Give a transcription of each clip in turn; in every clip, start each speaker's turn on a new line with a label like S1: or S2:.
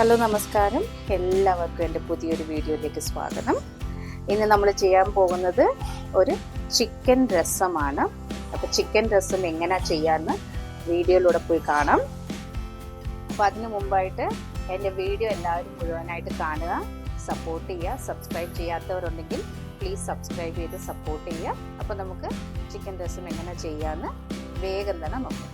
S1: Hello നമസ്കാരം, എല്ലാവർക്കും എൻ്റെ പുതിയൊരു വീഡിയോയിലേക്ക് സ്വാഗതം. ഇന്ന് നമ്മൾ ചെയ്യാൻ പോകുന്നത് ഒരു ചിക്കൻ രസമാണ്. അപ്പോൾ ചിക്കൻ രസം എങ്ങനെയാണ് ചെയ്യാമെന്ന് വീഡിയോയിലൂടെ പോയി കാണാം. അപ്പോൾ അതിന് മുമ്പായിട്ട് എൻ്റെ വീഡിയോ എല്ലാവരും മുഴുവനായിട്ട് കാണുക, സപ്പോർട്ട് ചെയ്യുക. സബ്സ്ക്രൈബ് ചെയ്യാത്തവരുണ്ടെങ്കിൽ പ്ലീസ് സബ്സ്ക്രൈബ് ചെയ്ത് സപ്പോർട്ട് ചെയ്യുക. അപ്പോൾ നമുക്ക് ചിക്കൻ രസം എങ്ങനെ ചെയ്യാമെന്ന് വേഗം തന്നെ നോക്കാം.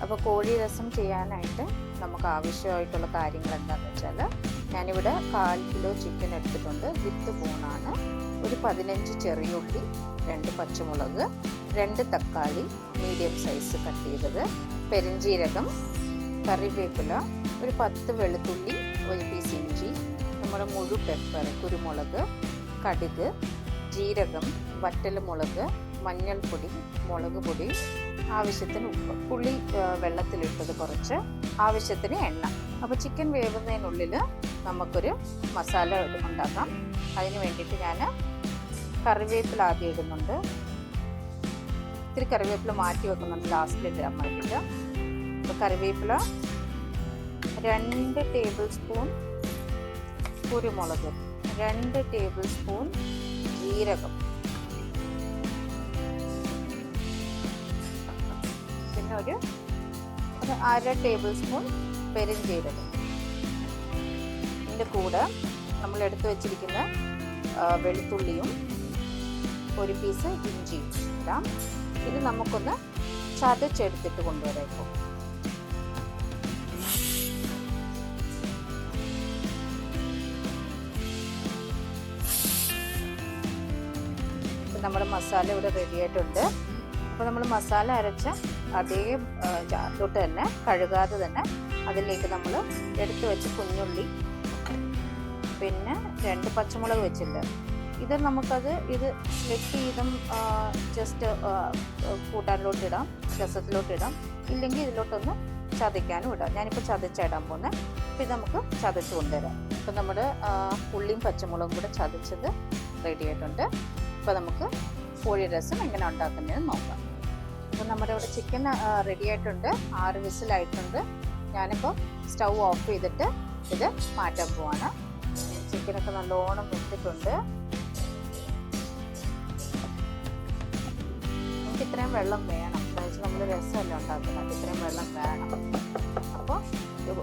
S1: അപ്പോൾ കോഴി രസം ചെയ്യാനായിട്ട് നമുക്ക് ആവശ്യമായിട്ടുള്ള കാര്യങ്ങൾ എന്താണെന്ന് വെച്ചാൽ, ഞാനിവിടെ 1/4 കിലോ ചിക്കൻ എടുത്തിട്ടുണ്ട്. വിത്ത് ബോണാണ്. ഒരു 15 ചെറിയ ഉള്ളി, 2 പച്ചമുളക്, 2 തക്കാളി മീഡിയം സൈസ് കട്ട് ചെയ്തത്, പെരിഞ്ജീരകം, കറിവേപ്പില, ഒരു 10 വെളുത്തുള്ളി, ഒരു പീസ് ഇഞ്ചി, നമ്മുടെ മുഴു പെപ്പർ, കുരുമുളക്, കടുക്, ജീരകം, വറ്റൽമുളക്, മഞ്ഞൾപ്പൊടി, മുളക് പൊടി, ആവശ്യത്തിന് ഉപ്പ്, പുളി വെള്ളത്തിലിട്ടത് കുറച്ച്, ആവശ്യത്തിന് എണ്ണ. അപ്പോൾ ചിക്കൻ വേവുന്നതിനുള്ളിൽ നമുക്കൊരു മസാല ഉണ്ടാക്കാം. അതിന് വേണ്ടിയിട്ട് ഞാൻ കറിവേപ്പില ആദ്യം ഇടുന്നുണ്ട്. ഇത്തിരി കറിവേപ്പില മാറ്റി വെക്കുന്നുണ്ട് ലാസ്റ്റിൽ ഇടാൻ വേണ്ടിയിട്ട്. അപ്പോൾ കറിവേപ്പില, 2 ടേബിൾ സ്പൂൺ കുരുമുളക്, 2 ടേബിൾ സ്പൂൺ ജീരകം, പിന്നെ ഒരു 1/2 ടേബിൾ സ്പൂൺ പെരിഞ്ജീരകം. ഇതിൻ്റെ കൂടെ നമ്മൾ എടുത്തു വെച്ചിരിക്കുന്ന വെളുത്തുള്ളിയും ഒരു പീസ് ഇഞ്ചിയും ഇടാം. ഇത് നമുക്കൊന്ന് ചതച്ചെടുത്തിട്ട് കൊണ്ടുവരാം. ഇപ്പോൾ നമ്മുടെ മസാല ഇവിടെ റെഡി ആയിട്ടുണ്ട്. അപ്പോൾ നമ്മൾ മസാല അരച്ച അതേ ജാറിലോട്ട് തന്നെ, കഴുകാതെ തന്നെ, അതിലേക്ക് നമ്മൾ എടുത്തു വെച്ച് കുഞ്ഞുള്ളി, പിന്നെ 2 പച്ചമുളക് വെച്ചില്ല. ഇത് ഇത് സ്പ്ലിറ്റ് ചെയ്തും ജസ്റ്റ് കൂട്ടാനിലോട്ടിടാം, രസത്തിലോട്ടിടാം. ഇല്ലെങ്കിൽ ഇതിലോട്ടൊന്ന് ചതയ്ക്കാനും ഇടാം. ഞാനിപ്പോൾ ചതച്ചിടാൻ പോകുന്നത്. അപ്പോൾ ഇത് നമുക്ക് ചതച്ച് കൊണ്ടുവരാം. ഇപ്പോൾ നമ്മുടെ ഉള്ളിയും പച്ചമുളകും കൂടെ ചതച്ചത് റെഡി ആയിട്ടുണ്ട്. ഇപ്പോൾ നമുക്ക് കോഴി രസം എങ്ങനെ ഉണ്ടാക്കുന്നതെന്ന് നോക്കാം. അപ്പോൾ നമ്മുടെ ഇവിടെ ചിക്കൻ റെഡി ആയിട്ടുണ്ട്. 6 വിസിലായിട്ടുണ്ട്. ഞാനിപ്പോൾ സ്റ്റൗ ഓഫ് ചെയ്തിട്ട് ഇത് മാറ്റാൻ പോവാണ്. ചിക്കനൊക്കെ നല്ലോണം വെച്ചിട്ടുണ്ട്. നമുക്ക് ഇത്രയും വെള്ളം വേണം. അതായത് നമ്മൾ രസമല്ല ഉണ്ടാക്കുന്നത്, ഇത്രയും വെള്ളം വേണം. അപ്പോൾ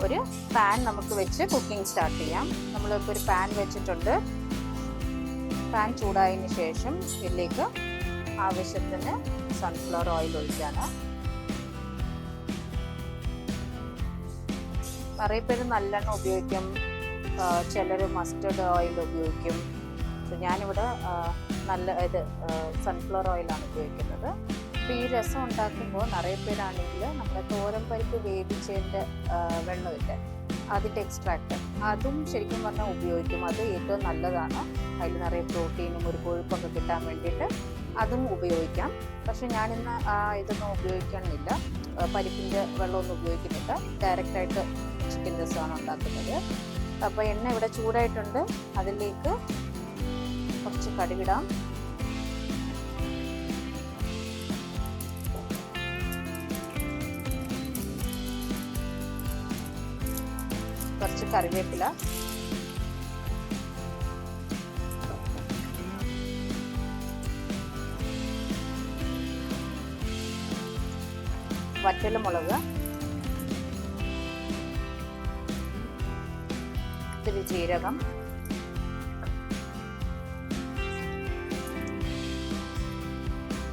S1: ഒരു പാൻ നമുക്ക് വെച്ച് കുക്കിംഗ് സ്റ്റാർട്ട് ചെയ്യാം. നമ്മളിപ്പോൾ ഒരു പാൻ വെച്ചിട്ടുണ്ട്. പാൻ ചൂടായതിന് ശേഷം ഇതിലേക്ക് ആവശ്യത്തിന് സൺഫ്ലവർ ഓയിൽ ഒഴിക്കുകയാണ്. കുറേ പേര് നല്ലെണ്ണ ഉപയോഗിക്കും, ചിലർ മസ്റ്റർഡ് ഓയിൽ ഉപയോഗിക്കും. ഞാനിവിടെ സൺഫ്ലവർ ഓയിലാണ് ഉപയോഗിക്കുന്നത്. അപ്പോൾ ഈ രസം ഉണ്ടാക്കുമ്പോൾ നിറയെ പേരാണെങ്കിൽ നമ്മുടെ തോരൻ പരിപ്പ് വേവിച്ചതിൻ്റെ വെള്ളമില്ല, അതിൻ്റെ എക്സ്ട്രാക്റ്റ്, അതും ശരിക്കും പറഞ്ഞാൽ ഉപയോഗിക്കും. അത് ഏറ്റവും നല്ലതാണ്. അതിൽ നിറയെ പ്രോട്ടീനും ഒരു കൊഴുപ്പൊക്കെ കിട്ടാൻ വേണ്ടിയിട്ട് അതും ഉപയോഗിക്കാം. പക്ഷെ ഞാനിന്ന് ഇതൊന്നും ഉപയോഗിക്കണമെന്നില്ല, പരിപ്പിൻ്റെ വെള്ളമൊന്നും ഉപയോഗിക്കുന്നില്ല. ഡയറക്റ്റായിട്ട് ചിക്കൻ രസമാണ് ഉണ്ടാക്കുന്നത്. അപ്പോൾ എണ്ണ ഇവിടെ ചൂടായിട്ടുണ്ട്. അതിലേക്ക് കുറച്ച് കടുകിടാം, കുറച്ച് കറിവേപ്പില, വറ്റൽമുളക്, ഇത്തിരി ജീരകം,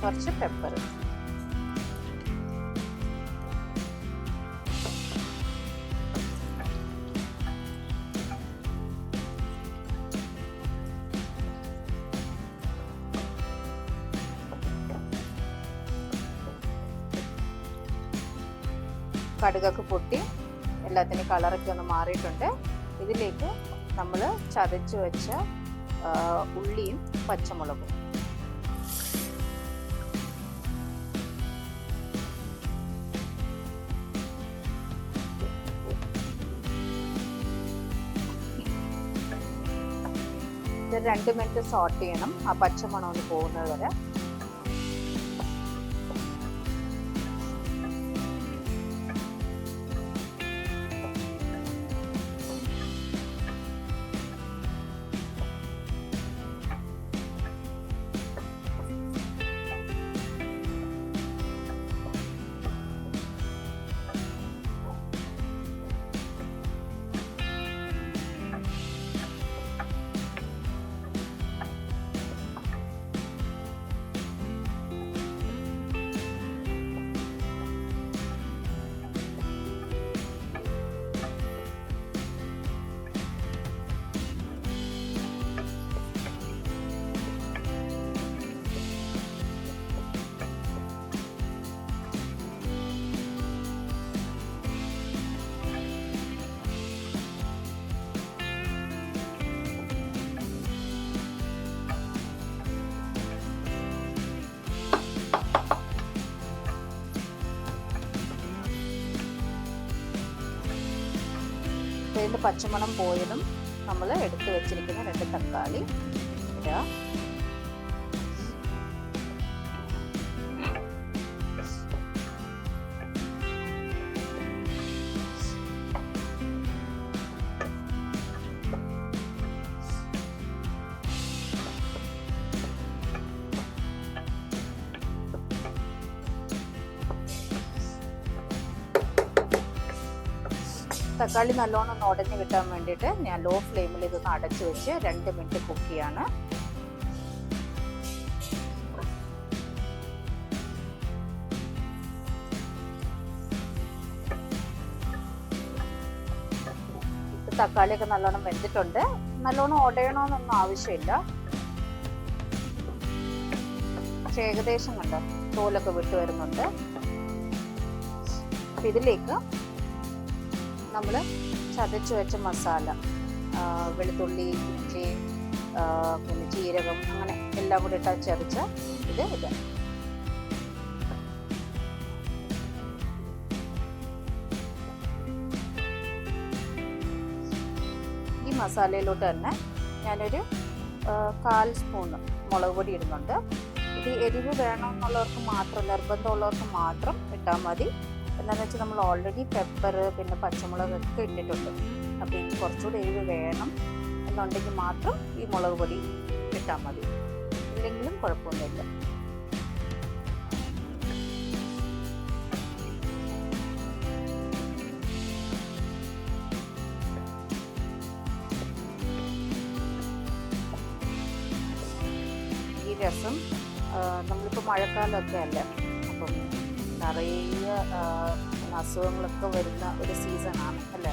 S1: കുറച്ച് പെപ്പർ. കടുകൊക്കെ പൊട്ടി എല്ലാത്തിനും കളറൊക്കെ ഒന്ന് മാറിയിട്ടുണ്ട്. ഇതിലേക്ക് നമ്മൾ ചതച്ച് വെച്ച ഉള്ളിയും പച്ചമുളകും, ഇത് 2 മിനിറ്റ് സോട്ട് ചെയ്യണം, ആ പച്ചമണം ഒന്ന് പോകുന്നത് വരെ. അപ്പോൾ ഇതിൻ്റെ പച്ചമണം പോയതും നമ്മൾ എടുത്ത് വെച്ചിരിക്കുന്ന 2 തക്കാളി ഇടുക. തക്കാളി നല്ലോണം ഒന്ന് ഉടഞ്ഞ് കിട്ടാൻ വേണ്ടിയിട്ട് ഞാൻ ലോ ഫ്ലെയിമിൽ ഇതൊന്ന് അടച്ചു വെച്ച് 2 മിനിറ്റ് കുക്ക് ചെയ്യാണ്. തക്കാളിയൊക്കെ നല്ലോണം വെന്തിട്ടുണ്ട്. നല്ലോണം ഉടയണമെന്നൊന്നും ആവശ്യമില്ല. പക്ഷെ ഏകദേശം കണ്ടോ തോലൊക്കെ വിട്ടു വരുന്നുണ്ട്. അപ്പം ഇതിലേക്ക് നമ്മൾ ചതച്ച് വെച്ച മസാല, വെളുത്തുള്ളി, ഇഞ്ചി, പിന്നെ ജീരകം, അങ്ങനെ എല്ലാം കൂടി ഇട്ട് ചതച്ച ഇത് ഈ മസാലയിലോട്ട് തന്നെ ഞാനൊരു 1/4 സ്പൂൺ മുളക് പൊടി ഇടുന്നുണ്ട്. ഇത് എരിവ് വേണമെന്നുള്ളവർക്ക് മാത്രം, നിർബന്ധമുള്ളവർക്ക് മാത്രം ഇട്ടാൽ മതി. എന്താണെന്ന് വെച്ചാൽ നമ്മൾ ഓൾറെഡി പെപ്പർ പിന്നെ പച്ചമുളകൊക്കെ ഇട്ടിട്ടുണ്ട്. അപ്പോൾ ഇനി കുറച്ചുകൂടി എരിവ് വേണം എന്നുണ്ടെങ്കിൽ മാത്രം ഈ മുളക് പൊടി ഇട്ടാൽ മതി, ഇല്ലെങ്കിലും കുഴപ്പമൊന്നുമില്ല. ഈ രസം നമ്മളിപ്പോൾ മഴക്കാലമൊക്കെ അല്ലേ, അപ്പം നിറയെ അസുഖങ്ങളൊക്കെ വരുന്ന ഒരു സീസണാണ് അല്ലേ.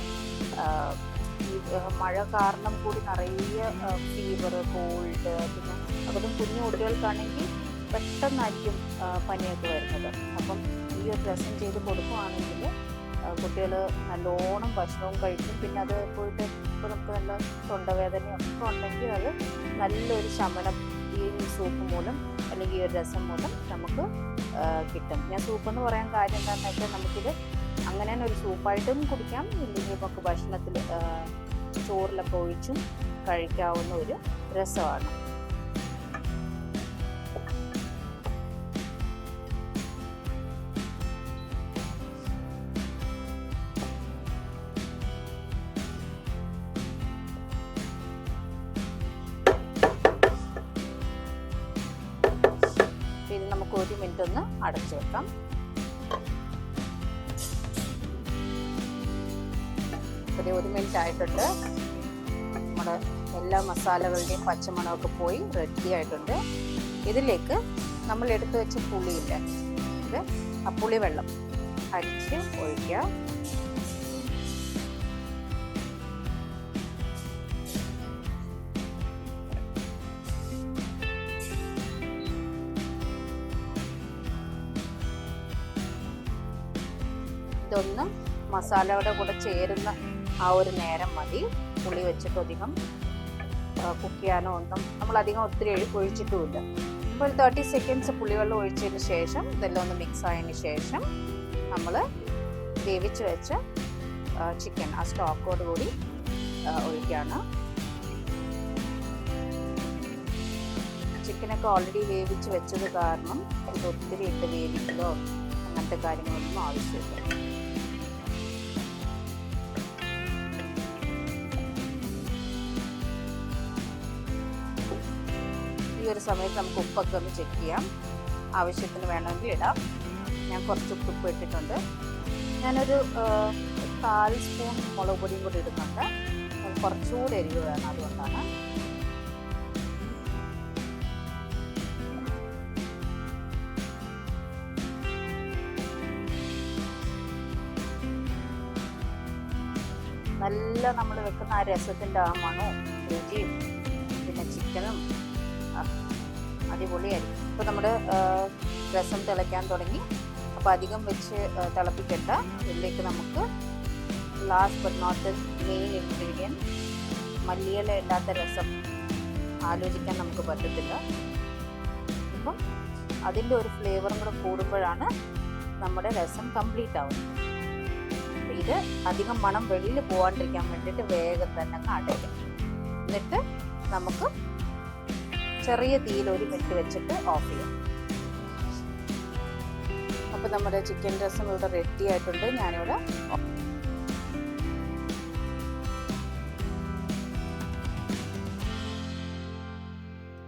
S1: ഈ മഴ കാരണം കൂടി നിറയെ ഫീവർ, കോൾഡ്, പിന്നെ അതും കുഞ്ഞു കുട്ടികൾക്കാണെങ്കിൽ പെട്ടെന്നായിരിക്കും പനിയൊക്കെ വരുന്നത്. അപ്പം ഈ ഒരു രസം ചെയ്ത് കൊടുക്കുകയാണെങ്കിൽ കുട്ടികൾ നല്ലോണം ഭക്ഷണവും കഴിക്കും. പിന്നെ അത് പോയിട്ട് ഇപ്പോൾ നമുക്ക് നല്ല തൊണ്ടവേദനയൊക്കെ ഉണ്ടെങ്കിൽ അത് നല്ലൊരു ശമനം ഈ സൂപ്പ് മൂലം അല്ലെങ്കിൽ ഈ ഒരു രസം മൂലം നമുക്ക് കിട്ടും. ഞാൻ സൂപ്പെന്ന് പറയാൻ കാര്യം എന്താണെന്ന് വെച്ചാൽ നമുക്കിത് അങ്ങനെ തന്നെ ഒരു സൂപ്പായിട്ടും കുടിക്കാം, ഇല്ലെങ്കിൽ നമുക്ക് ഭക്ഷണത്തിൽ ചോറിലൊക്കെ ഒഴിച്ചും കഴിക്കാവുന്ന ഒരു രസമാണ്. ഇത് നമുക്ക് 1 മിനിറ്റ് ഒന്ന് അടച്ചു വെക്കാം. ഒരു 1 മിനിറ്റ് ആയിട്ടുണ്ട്. നമ്മുടെ എല്ലാ മസാലകളുടെയും പച്ചമണമൊക്കെ പോയി റെഡി ആയിട്ടുണ്ട്. ഇതിലേക്ക് നമ്മൾ എടുത്തു വെച്ച പുളിയില്ലേ, ഇത് ആ പുളി വെള്ളം അരിച്ച് ഒഴിക്കുക. ഇതൊന്നും മസാലയുടെ കൂടെ ചേരുന്ന ആ ഒരു നേരം മതി. പുളി വെച്ചിട്ട് അധികം കുക്ക് ചെയ്യാനോ ഒന്നും നമ്മളധികം ഒത്തിരി ഒഴിച്ചിട്ടുമില്ല. അപ്പോൾ ഒരു 30 സെക്കൻഡ്സ് പുളിവെള്ളം ഒഴിച്ചതിന് ശേഷം ഇതെല്ലാം ഒന്ന് മിക്സ് ആയതിന് ശേഷം നമ്മൾ വേവിച്ച് വെച്ച ചിക്കൻ ആ സ്റ്റോക്കോട് കൂടി ഒഴിക്കുകയാണ്. ചിക്കനൊക്കെ ഓൾറെഡി വേവിച്ച് വെച്ചത് കാരണം ഇത് ഒത്തിരി ഇട്ട് വേവിക്കലോ അങ്ങനത്തെ കാര്യങ്ങളൊന്നും ആവശ്യമില്ല. ഈ ഒരു സമയത്ത് നമുക്ക് ഉപ്പൊക്കെ ഒന്ന് ചെക്ക് ചെയ്യാം. ആവശ്യത്തിന് വേണമെങ്കിൽ ഇടാം. ഞാൻ കുറച്ച് ഉപ്പ് ഇട്ടിട്ടുണ്ട്. ഞാനൊരു 1/4 സ്പൂൺ മുളക് പൊടിയും കൂടി ഇടുന്നുണ്ട്. കുറച്ചുകൂടി എരിവ് വേണം, അതുകൊണ്ടാണ്. നല്ല നമ്മൾ വെക്കുന്ന ആ രസത്തിൻ്റെ ആ മണവും രുചിയും പിന്നെ ചിക്കനും അടിപൊളിയായിരിക്കും. ഇപ്പോൾ നമ്മുടെ രസം തിളയ്ക്കാൻ തുടങ്ങി. അപ്പോൾ അധികം വെച്ച് തിളപ്പിക്കണ്ട. ഇതിലേക്ക് നമുക്ക് last but not the main ingredient, മല്ലിയില ഇല്ലാത്ത രസം ആലോചിക്കാൻ നമുക്ക് പറ്റത്തില്ല. അപ്പം അതിൻ്റെ ഒരു ഫ്ലേവറും കൂടെ കൂടുമ്പോഴാണ് നമ്മുടെ രസം കംപ്ലീറ്റ് ആവുന്നത്. ഇത് അധികം മണം വെളിയിൽ പോകാണ്ടിരിക്കാൻ വേണ്ടിയിട്ട് വേഗം തന്നെ അങ്ങ് അടയ്ക്കും. എന്നിട്ട് നമുക്ക് ചെറിയ തീയിൽ 1 മിനിറ്റ് വെച്ചിട്ട് ഓഫ് ചെയ്യാം. അപ്പോൾ നമ്മുടെ ചിക്കൻ രസം ഇവിടെ റെഡി ആയിട്ടുണ്ട്. ഞാനിവിടെ